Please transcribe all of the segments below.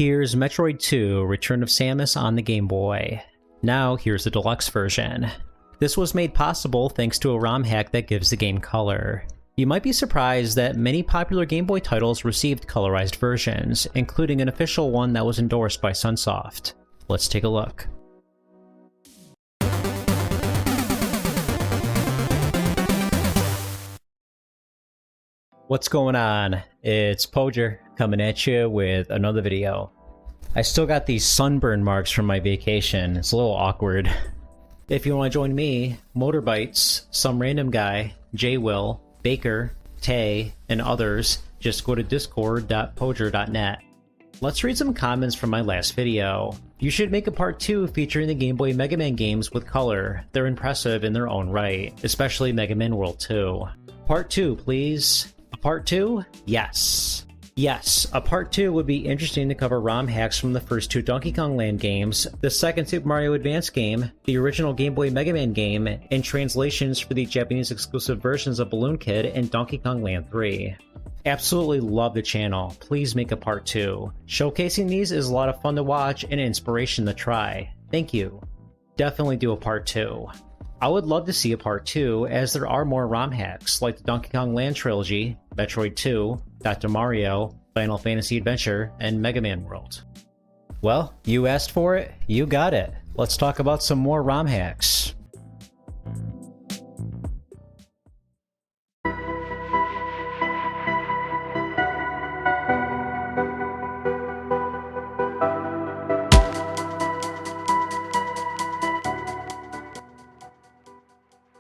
Here's Metroid II: Return of Samus on the Game Boy. Now here's the deluxe version. This was made possible thanks to a ROM hack that gives the game color. You might be surprised that many popular Game Boy titles received colorized versions, including an official one that was endorsed by Sunsoft. Let's take a look. What's going on? It's Podrez coming at you with another video. I still got these sunburn marks from my vacation. It's a little awkward. If you want to join me, Motorbites, some random guy, J-Will, Baker, Tay, and others, just go to discord.podrez.net. Let's read some comments from my last video. You should make a part 2 featuring the Game Boy Mega Man games with color. They're impressive in their own right, especially Mega Man World 2. Part 2, please. A part 2? Yes. Yes, a part 2 would be interesting to cover ROM hacks from the first 2 Donkey Kong Land games, the second Super Mario Advance game, the original Game Boy Mega Man game, and translations for the Japanese exclusive versions of Balloon Kid and Donkey Kong Land 3. Absolutely love the channel. Please make a part 2. Showcasing these is a lot of fun to watch and inspiration to try. Thank you. Definitely do a part 2. I would love to see a part 2, as there are more ROM hacks, like the Donkey Kong Land trilogy, Metroid II, Dr. Mario, Final Fantasy Adventure, and Mega Man World. Well, you asked for it, you got it. Let's talk about some more ROM hacks.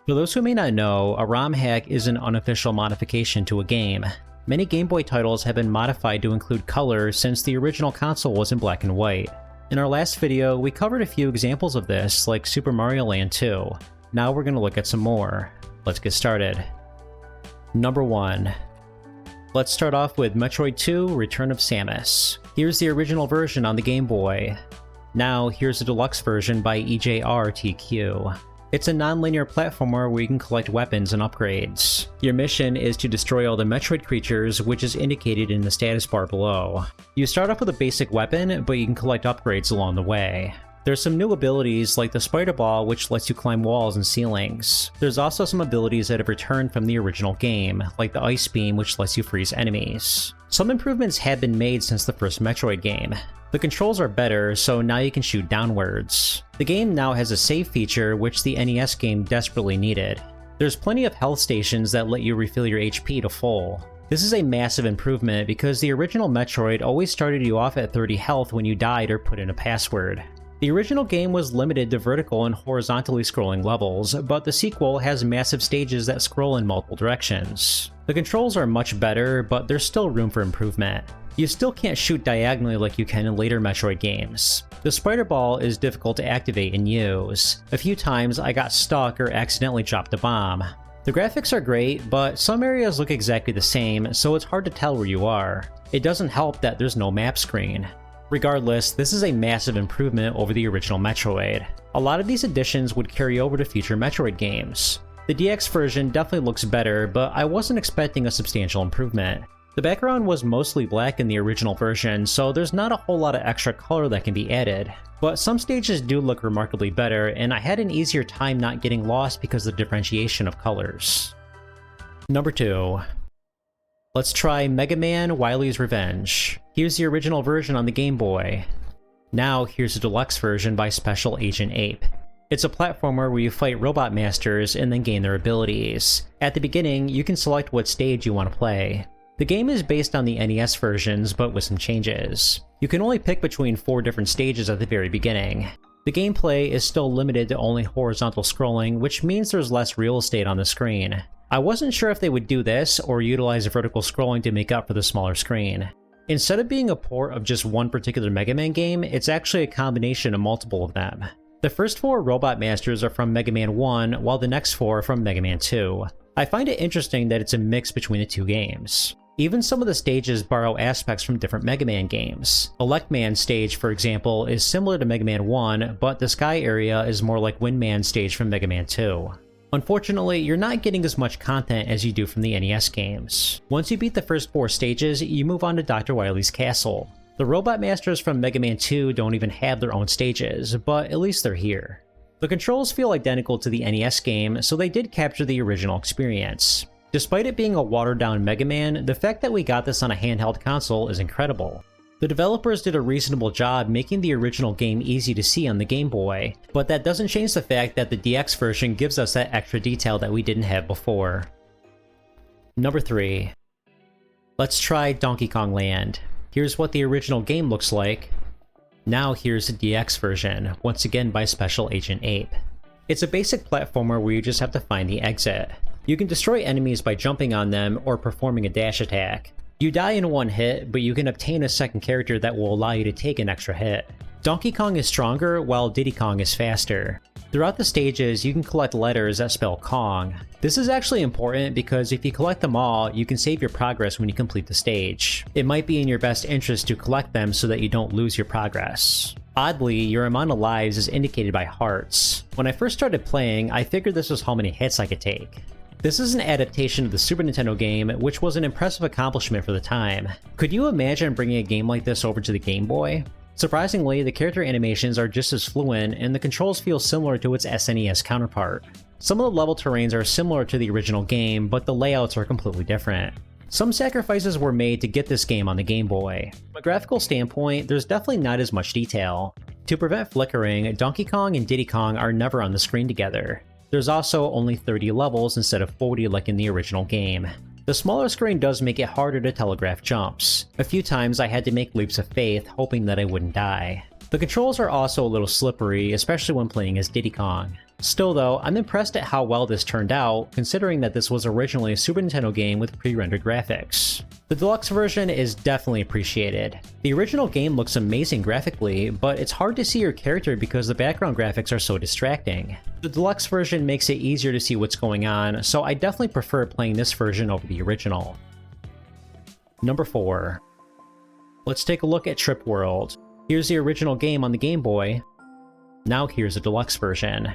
For those who may not know, a ROM hack is an unofficial modification to a game. Many Game Boy titles have been modified to include color since the original console was in black and white. In our last video, we covered a few examples of this, like Super Mario Land 2. Now we're going to look at some more. Let's get started. Number 1. Let's start off with Metroid II: Return of Samus. Here's the original version on the Game Boy. Now here's the deluxe version by EJRTQ. It's a non-linear platformer where you can collect weapons and upgrades. Your mission is to destroy all the Metroid creatures, which is indicated in the status bar below. You start off with a basic weapon, but you can collect upgrades along the way. There's some new abilities like the Spider Ball, which lets you climb walls and ceilings. There's also some abilities that have returned from the original game, like the Ice Beam, which lets you freeze enemies. Some improvements have been made since the first Metroid game. The controls are better, so now you can shoot downwards. The game now has a save feature, which the NES game desperately needed. There's plenty of health stations that let you refill your HP to full. This is a massive improvement because the original Metroid always started you off at 30 health when you died or put in a password. The original game was limited to vertical and horizontally scrolling levels, but the sequel has massive stages that scroll in multiple directions. The controls are much better, but there's still room for improvement. You still can't shoot diagonally like you can in later Metroid games. The Spider Ball is difficult to activate and use. A few times I got stuck or accidentally dropped a bomb. The graphics are great, but some areas look exactly the same, so it's hard to tell where you are. It doesn't help that there's no map screen. Regardless, this is a massive improvement over the original Metroid. A lot of these additions would carry over to future Metroid games. The DX version definitely looks better, but I wasn't expecting a substantial improvement. The background was mostly black in the original version, so there's not a whole lot of extra color that can be added. But some stages do look remarkably better, and I had an easier time not getting lost because of the differentiation of colors. Number 2. Let's try Mega Man: Wily's Revenge. Here's the original version on the Game Boy. Now here's the deluxe version by Special Agent Ape. It's a platformer where you fight robot masters and then gain their abilities. At the beginning, you can select what stage you want to play. The game is based on the NES versions, but with some changes. You can only pick between 4 different stages at the very beginning. The gameplay is still limited to only horizontal scrolling, which means there's less real estate on the screen. I wasn't sure if they would do this, or utilize vertical scrolling to make up for the smaller screen. Instead of being a port of just one particular Mega Man game, it's actually a combination of multiple of them. The first 4 Robot Masters are from Mega Man 1, while the next 4 are from Mega Man 2. I find it interesting that it's a mix between the 2 games. Even some of the stages borrow aspects from different Mega Man games. Electman stage, for example, is similar to Mega Man 1, but the sky area is more like Windman stage from Mega Man 2. Unfortunately, you're not getting as much content as you do from the NES games. Once you beat the first 4 stages, you move on to Dr. Wily's castle. The Robot Masters from Mega Man 2 don't even have their own stages, but at least they're here. The controls feel identical to the NES game, so they did capture the original experience. Despite it being a watered-down Mega Man, the fact that we got this on a handheld console is incredible. The developers did a reasonable job making the original game easy to see on the Game Boy, but that doesn't change the fact that the DX version gives us that extra detail that we didn't have before. Number 3. Let's try Donkey Kong Land. Here's what the original game looks like. Now here's the DX version, once again by Special Agent Ape. It's a basic platformer where you just have to find the exit. You can destroy enemies by jumping on them or performing a dash attack. You die in one hit, but you can obtain a second character that will allow you to take an extra hit. Donkey Kong is stronger, while Diddy Kong is faster. Throughout the stages, you can collect letters that spell Kong. This is actually important because if you collect them all, you can save your progress when you complete the stage. It might be in your best interest to collect them so that you don't lose your progress. Oddly, your amount of lives is indicated by hearts. When I first started playing, I figured this was how many hits I could take. This is an adaptation of the Super Nintendo game, which was an impressive accomplishment for the time. Could you imagine bringing a game like this over to the Game Boy? Surprisingly, the character animations are just as fluent, and the controls feel similar to its SNES counterpart. Some of the level terrains are similar to the original game, but the layouts are completely different. Some sacrifices were made to get this game on the Game Boy. From a graphical standpoint, there's definitely not as much detail. To prevent flickering, Donkey Kong and Diddy Kong are never on the screen together. There's also only 30 levels instead of 40 like in the original game. The smaller screen does make it harder to telegraph jumps. A few times I had to make leaps of faith, hoping that I wouldn't die. The controls are also a little slippery, especially when playing as Diddy Kong. Still though, I'm impressed at how well this turned out, considering that this was originally a Super Nintendo game with pre-rendered graphics. The deluxe version is definitely appreciated. The original game looks amazing graphically, but it's hard to see your character because the background graphics are so distracting. The deluxe version makes it easier to see what's going on, so I definitely prefer playing this version over the original. Number 4. Let's take a look at Trip World. Here's the original game on the Game Boy. Now here's a deluxe version.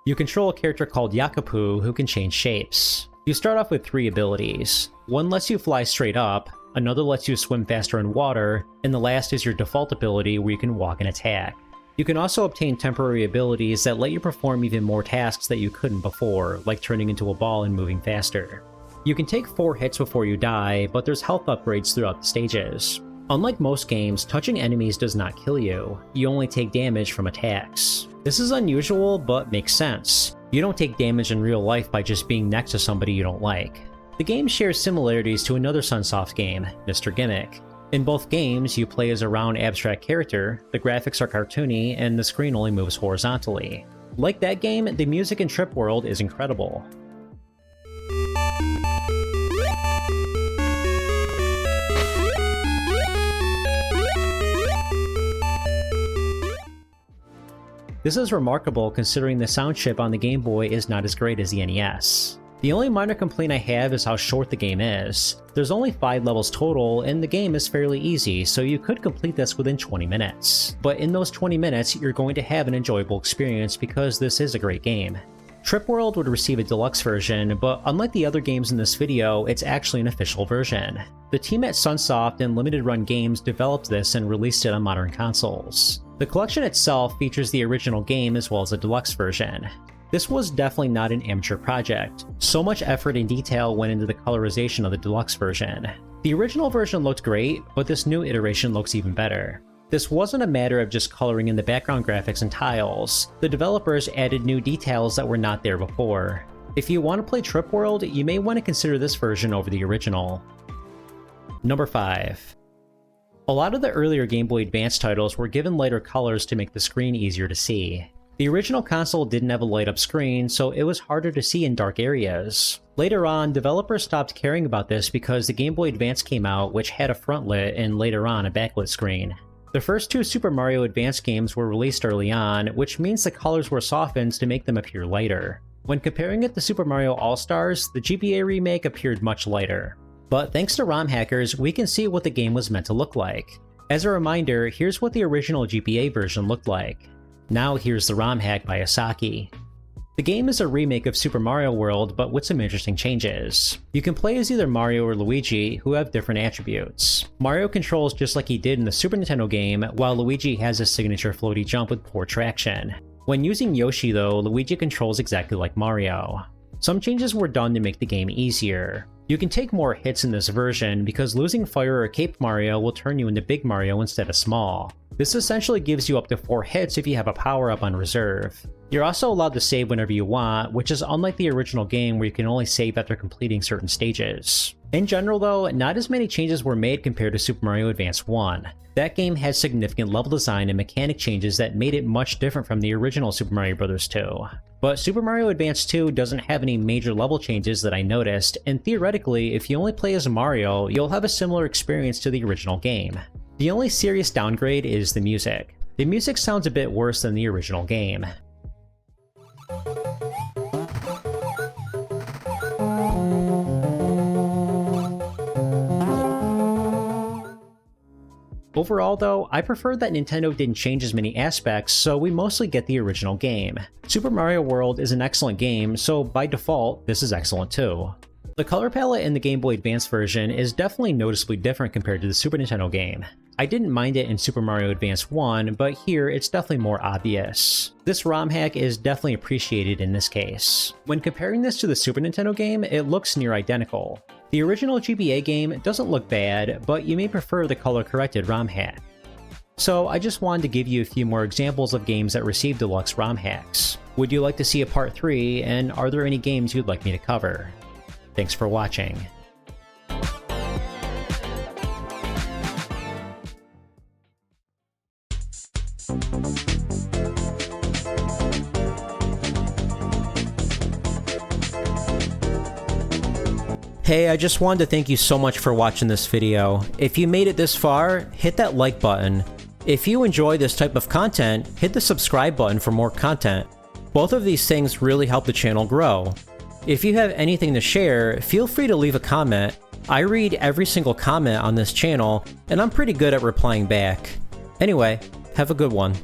You control a character called Yakupu who can change shapes. You start off with 3 abilities. One lets you fly straight up, another lets you swim faster in water, and the last is your default ability where you can walk and attack. You can also obtain temporary abilities that let you perform even more tasks that you couldn't before, like turning into a ball and moving faster. You can take 4 hits before you die, but there's health upgrades throughout the stages. Unlike most games, touching enemies does not kill you. You only take damage from attacks. This is unusual, but makes sense. You don't take damage in real life by just being next to somebody you don't like. The game shares similarities to another Sunsoft game, Mr. Gimmick. In both games, you play as a round abstract character, the graphics are cartoony, and the screen only moves horizontally. Like that game, the music in Trip World is incredible. This is remarkable considering the sound chip on the Game Boy is not as great as the NES. The only minor complaint I have is how short the game is. There's only 5 levels total, and the game is fairly easy, so you could complete this within 20 minutes. But in those 20 minutes, you're going to have an enjoyable experience because this is a great game. Trip World would receive a deluxe version, but unlike the other games in this video, it's actually an official version. The team at Sunsoft and Limited Run Games developed this and released it on modern consoles. The collection itself features the original game as well as a deluxe version. This was definitely not an amateur project. So much effort and detail went into the colorization of the deluxe version. The original version looked great, but this new iteration looks even better. This wasn't a matter of just coloring in the background graphics and tiles. The developers added new details that were not there before. If you want to play Trip World, you may want to consider this version over the original. Number 5. A lot of the earlier Game Boy Advance titles were given lighter colors to make the screen easier to see. The original console didn't have a light-up screen, so it was harder to see in dark areas. Later on, developers stopped caring about this because the Game Boy Advance came out, which had a front-lit and later on a backlit screen. The first 2 Super Mario Advance games were released early on, which means the colors were softened to make them appear lighter. When comparing it to Super Mario All-Stars, the GBA remake appeared much lighter. But thanks to ROM hackers, we can see what the game was meant to look like. As a reminder, here's what the original GBA version looked like. Now here's the ROM hack by Asaki. The game is a remake of Super Mario World, but with some interesting changes. You can play as either Mario or Luigi, who have different attributes. Mario controls just like he did in the Super Nintendo game, while Luigi has a signature floaty jump with poor traction. When using Yoshi though, Luigi controls exactly like Mario. Some changes were done to make the game easier. You can take more hits in this version because losing Fire or Cape Mario will turn you into Big Mario instead of Small. This essentially gives you up to 4 hits if you have a power-up on reserve. You're also allowed to save whenever you want, which is unlike the original game where you can only save after completing certain stages. In general though, not as many changes were made compared to Super Mario Advance 1. That game had significant level design and mechanic changes that made it much different from the original Super Mario Bros. 2. But Super Mario Advance 2 doesn't have any major level changes that I noticed, and theoretically, if you only play as Mario, you'll have a similar experience to the original game. The only serious downgrade is the music. The music sounds a bit worse than the original game. Overall though, I prefer that Nintendo didn't change as many aspects, so we mostly get the original game. Super Mario World is an excellent game, so by default, this is excellent too. The color palette in the Game Boy Advance version is definitely noticeably different compared to the Super Nintendo game. I didn't mind it in Super Mario Advance 1, but here it's definitely more obvious. This ROM hack is definitely appreciated in this case. When comparing this to the Super Nintendo game, it looks near identical. The original GBA game doesn't look bad, but you may prefer the color-corrected ROM hack. So I just wanted to give you a few more examples of games that received deluxe ROM hacks. Would you like to see a part 3, and are there any games you'd like me to cover? Thanks for watching. Hey, I just wanted to thank you so much for watching this video. If you made it this far, hit that like button. If you enjoy this type of content, hit the subscribe button for more content. Both of these things really help the channel grow. If you have anything to share, feel free to leave a comment. I read every single comment on this channel, and I'm pretty good at replying back. Anyway, have a good one.